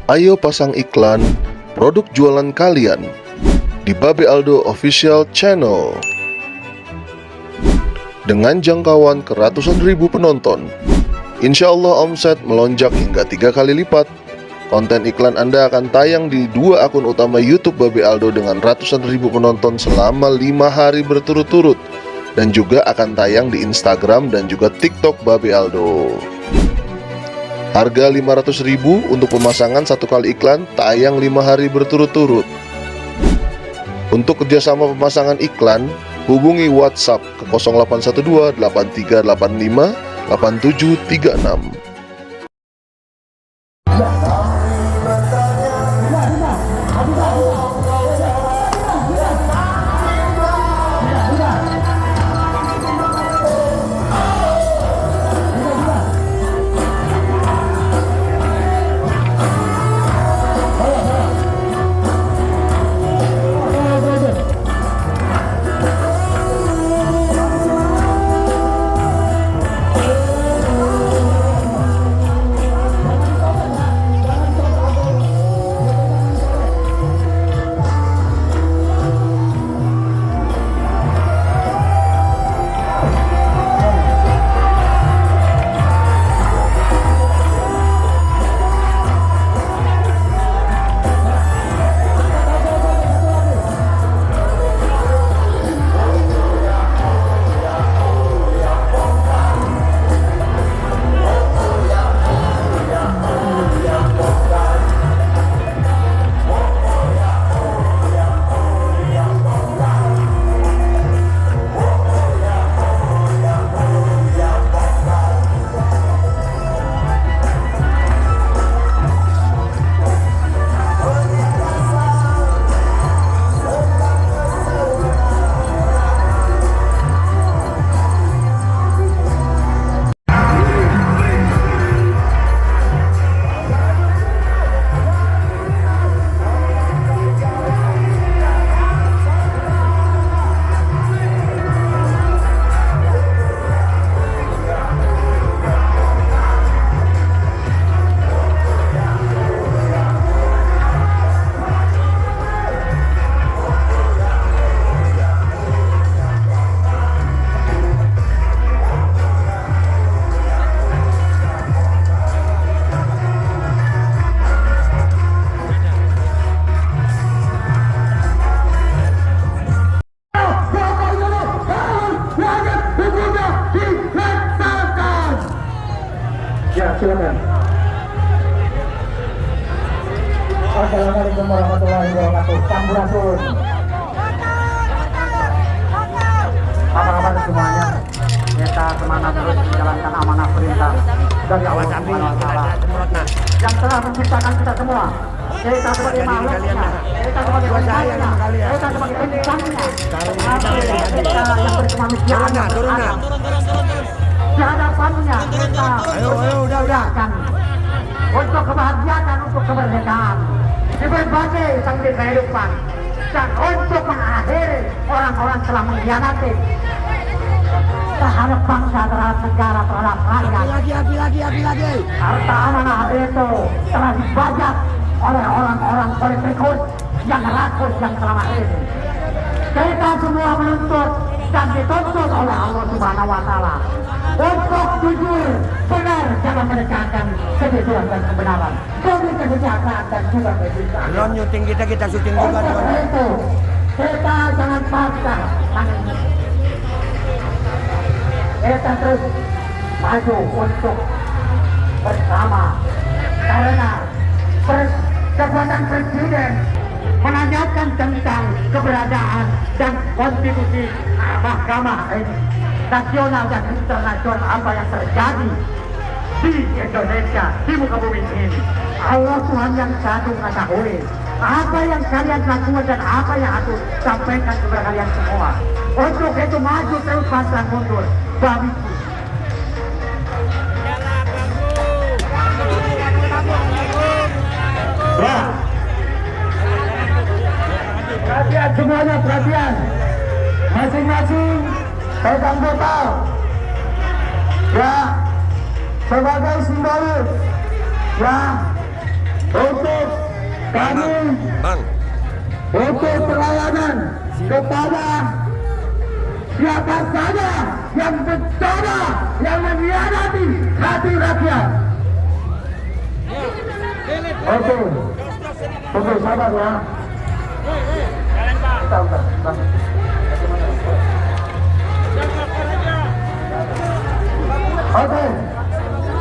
Ayo pasang iklan produk jualan kalian di Babe Aldo Official Channel. Dengan jangkauan ke ratusan ribu penonton, insya Allah omset melonjak hingga 3 kali lipat. Konten iklan Anda akan tayang di 2 akun utama YouTube Babe Aldo dengan ratusan ribu penonton selama 5 hari berturut-turut, dan juga akan tayang di Instagram dan juga TikTok Babe Aldo. Harga 500.000 untuk pemasangan 1 kali iklan, tayang 5 hari berturut-turut. Untuk kerjasama pemasangan iklan, hubungi WhatsApp ke 0812 8385 8736. Ya, silakan. Assalamualaikum warahmatullahi wabarakatuh. Sampurasun. Apa kabar semuanya? Kita semangat terus menjalankan amanah perintah dari Allah Subhanahu wa Ta'ala yang telah menciptakan kita semua. Kita sebagai makhluknya, kita sebagai manusia, kita sebagai insannya, kita yang berkemanusiaan, di hadapannya kita udah untuk kebahagiaan dan untuk kemerdekaan di berbagai sangkut kehidupan, dan untuk mengakhiri orang-orang telah mengkhianati terhadap bangsa, terhadap negara, terhadap rakyat. Lagi. Harta amanah itu telah dibajak oleh orang-orang politikus yang rakus yang selama ini. Kita semua menuntut dan dituntut oleh Allah Subhanahu wa Ta'ala untuk jujur, benar dalam menegakkan kejujuran dan kebenaran demi kesejahteraan dan juga kehidupan. Non syuting kita syuting juga. Itu kita jangan pasrah. Kita terus maju untuk bersama, karena kekuatan presiden menanyakan tentang keberadaan dan konstitusi Mahkamah nasional dan internasional, apa yang terjadi di Indonesia, di muka bumi ini. Allah Tuhan yang satu mengetahui apa yang kalian lakukan dan apa yang aku sampaikan kepada kalian semua. Untuk itu maju terus, pantang mundur, babiku. Ya, perhatian semuanya, perhatian. Masing-masing pegang botol. Ya, sebagai simbolis, ya, untuk kami Bang. untuk pelayanan kepada siapa saja yang mencoba yang mengkhianati hati rakyat. Oke, sabar ya. Bentar. Oke,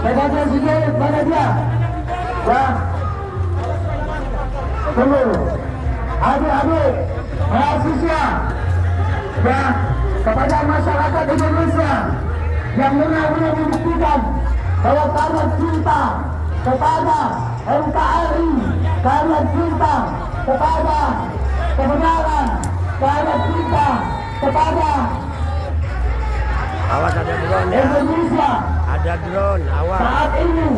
sebagai sedikit pada dia. Ya, tunggu. Adik-adik, mahasiswa, ya, kepada masyarakat Indonesia yang benar-benar membuktikan bahwa karena cinta kepada NKRI, karena cinta kepada kebenaran, karena cinta kepada Awas ada drone ya. Indonesia. Ada drone, awas. Saat ini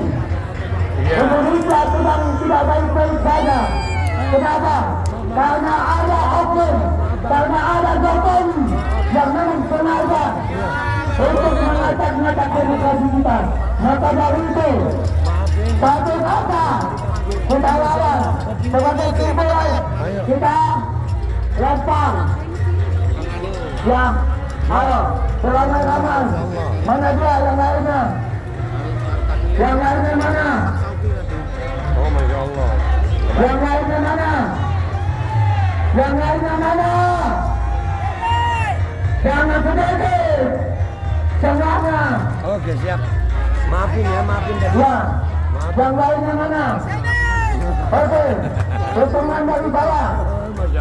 Iya. Indonesia sedang tidak baik-baik saja. Kenapa? Karena ada oknum, karena ada Jokowi yang memang sengaja untuk mengacak-ngacak demokrasi kita. Maka dari itu, satu kata kita lawan sebagai simbol kita lempar. Ya, ayo beramai-ramai. Mana dia yang lainnya? Yang lainnya mana? Oh my Allah. Yang lainnya mana? Yang lainnya mana? Jangan sedikit. Semuanya. Oke, siap. Maafin ya, maafin tadi. Ya. Yang lainnya mana? Oke. Dukungan dari bawah.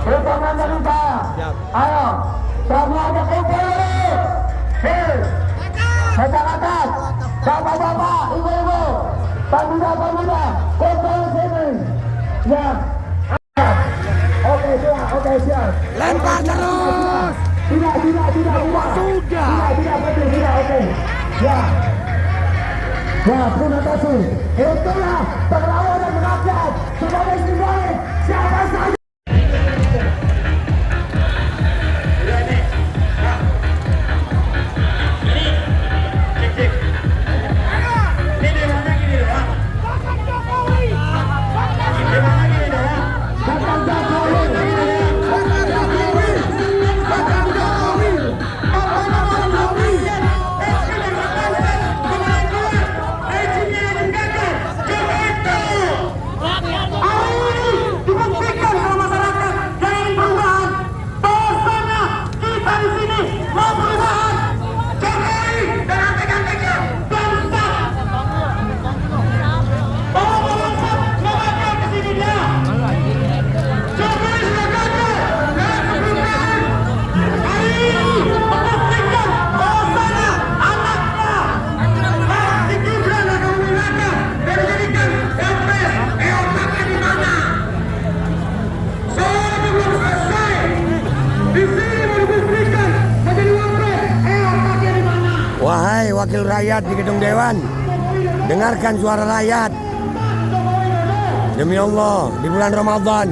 Dukungan dari bawah. Ayo. Semuanya kumpul. Hei. Masyarakat. Bapak-bapak, ibu-ibu. Pemuda-pemuda. Kumpul sini. Ya. Oke, siap. Lempar terus. Tidak. Sudah. Tidak, betul, oke. Ya. Ya, terima kasih. Itulah perlawanan rakyat sebagai simbol siapa saja. Wahai wakil rakyat di gedung Dewan, dengarkan suara rakyat. Demi Allah, di bulan Ramadan,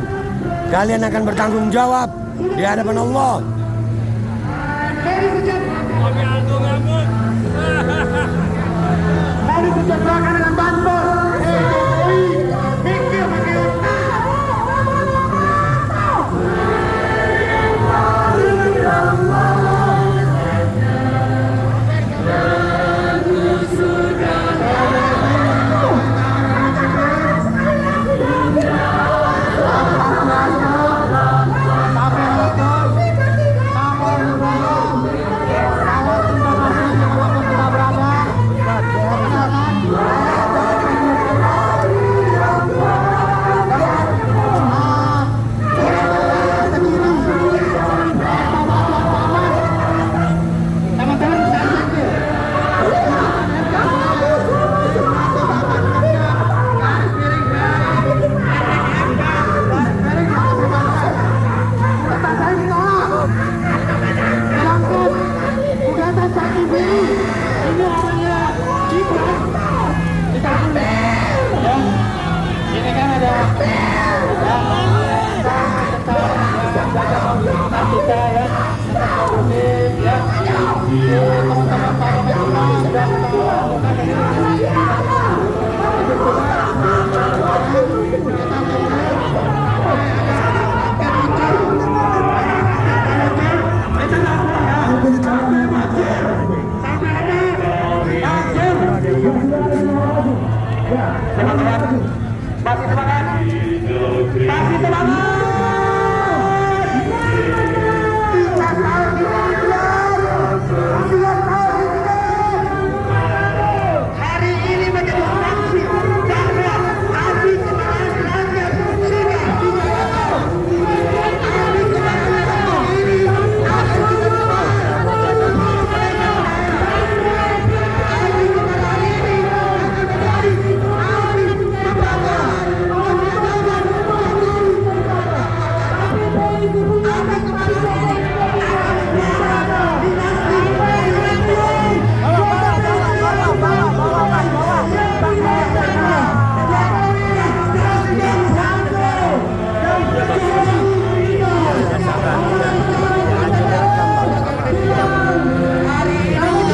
kalian akan bertanggung jawab di hadapan Allah. Mari kita doakan dengan bantuan. Teman-teman Masih semangat. Masih semangat. Hari ini menjadi saksi bahwa api keberhasilannya sudah dinyatakan. Api keberhasilan ini akan kita coba. Api keberhasilan ini akan menjadi api kebanggaan.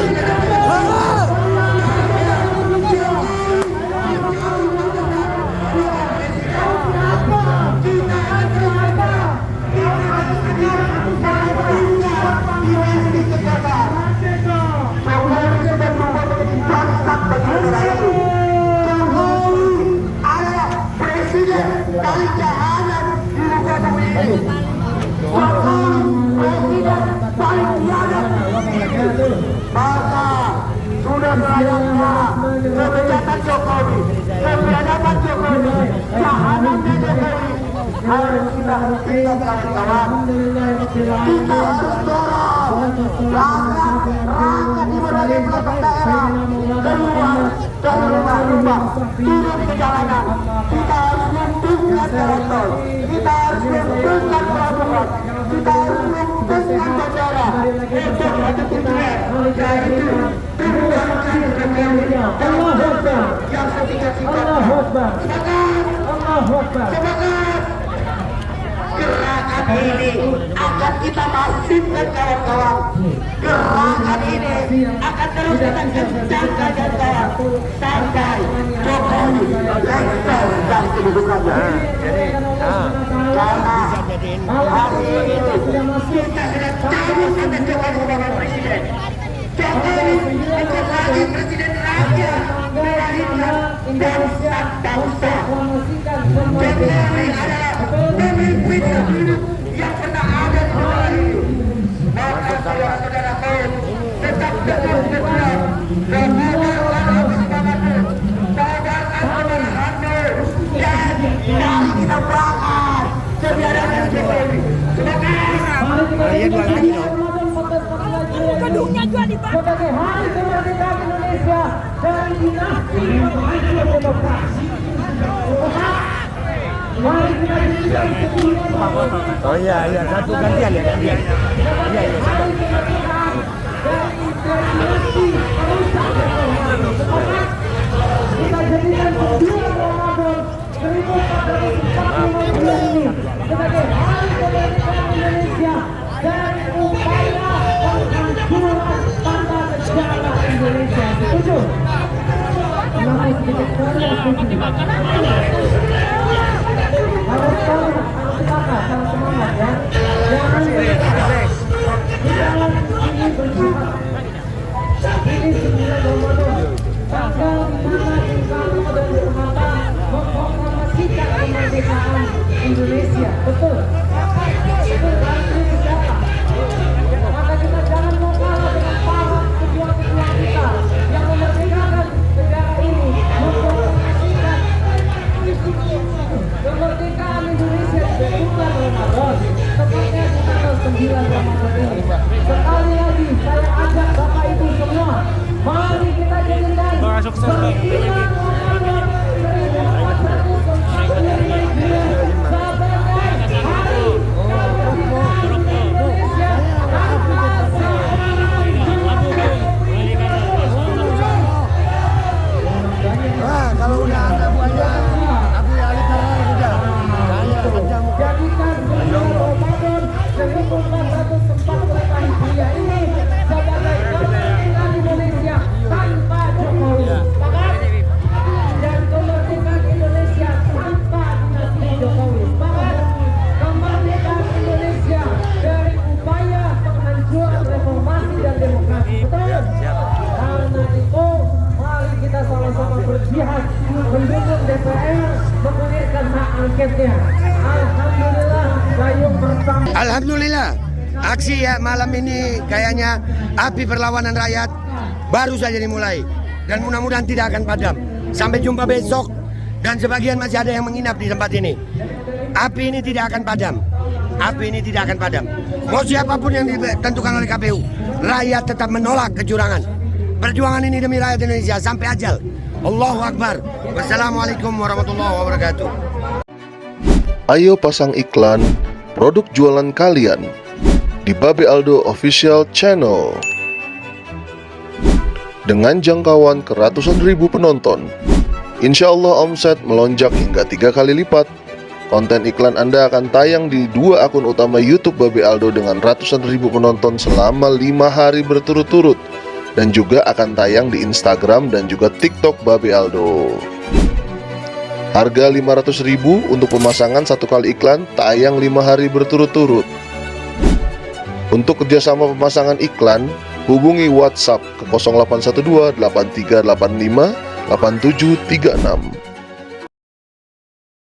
Api keberhasilan maka sudah selayaknya kebijakan Jokowi, kebijakan Jokowi, jahanamnya Jokowi harus kita hentikan kawan-kawan. Kita harus dorong rakyat di berbagai pelosok daerah keluar dari rumah-rumah, turun ke jalanan. Kita harus lumpuhkan jalan tol, kita harus lumpuhkan pelabuhan, kita harus lumpuhkan bandara untuk satu tujuan, yaitu perubahan Jokowi. Yang ketiga-tiganya semangat. Gerakan ini akan kita masifkan kawan-kawan. Gerakan ini akan terus kita kencangkan kawan-kawan sampai Jokowi lengser dari kedudukannya. Karena hari ini kita sudah tahu kata Jokowi sebagai presiden. Jokowi bukan lagi presiden rakyat, melainkan bangsa-bangsa. Jokowi adalah pemimpin hidup yang pernah ada di negara ini. Maka saudara-saudaraku, tetap teguh setia, teguhkan api semangatmu, tegarkan amanahmu, dan mari kita berangkat sebiarkan Jokowi. Gedungnya juga dibakar. Sebagai hari kemerdekaan Indonesia dari dinasti pemajuan demokrasi. Mari kita berikan kemuliaan. Oh iya, satu gantian ya, gantian. Iya, Hari kemerdekaan dari dinasti perusahaan. Kita jadikan 9 Ramadan 1445 ini sebagai hari kemerdekaan Indonesia dari upaya penghancuran tata negara Indonesia. Setuju? Kenapa sedikit setuju? Harus tahu, harus sepakat, harus semangat ya. Jangan berdebat. Ini bersifat. Ini 9 Ramadan. Tanggal dimana Bung Karno dan Bung Hatta memproklamasikan kemerdekaan Indonesia. Betul. Betul, harus ini siapa? Maka kita jangan mau kalah dengan para pejuang-pejuang kita yang memerdekakan negara ini, memproklamasikan kemerdekaan Indonesia di bulan Ramadan, tepatnya di tanggal 9 Ramadan ini. Sekali lagi saya ajak Bapak Ibu semua, mari kita jadikan 9 Ramadan 1445 sebagai hari kemerdekaan menggulirkan hak angketnya. Alhamdulillah gayung pertama. Alhamdulillah, aksi ya malam ini kayaknya api perlawanan rakyat baru saja dimulai dan mudah-mudahan tidak akan padam. Sampai jumpa besok, dan sebagian masih ada yang menginap di tempat ini. Api ini tidak akan padam. Api ini tidak akan padam. Mau siapapun yang ditentukan oleh KPU, rakyat tetap menolak kecurangan. Perjuangan ini demi rakyat Indonesia sampai ajal. Allahu Akbar. Wassalamualaikum warahmatullahi wabarakatuh. Ayo pasang iklan produk jualan kalian di Babe Aldo Official Channel. Dengan jangkauan ke ratusan ribu penonton, insya Allah omset melonjak hingga 3 kali lipat. Konten iklan Anda akan tayang di 2 akun utama YouTube Babe Aldo dengan ratusan ribu penonton selama 5 hari berturut-turut, dan juga akan tayang di Instagram dan juga TikTok Babe Aldo. Harga 500.000 untuk pemasangan 1 kali iklan, tayang 5 hari berturut-turut. Untuk kerjasama pemasangan iklan, hubungi WhatsApp ke 0812 8385 8736.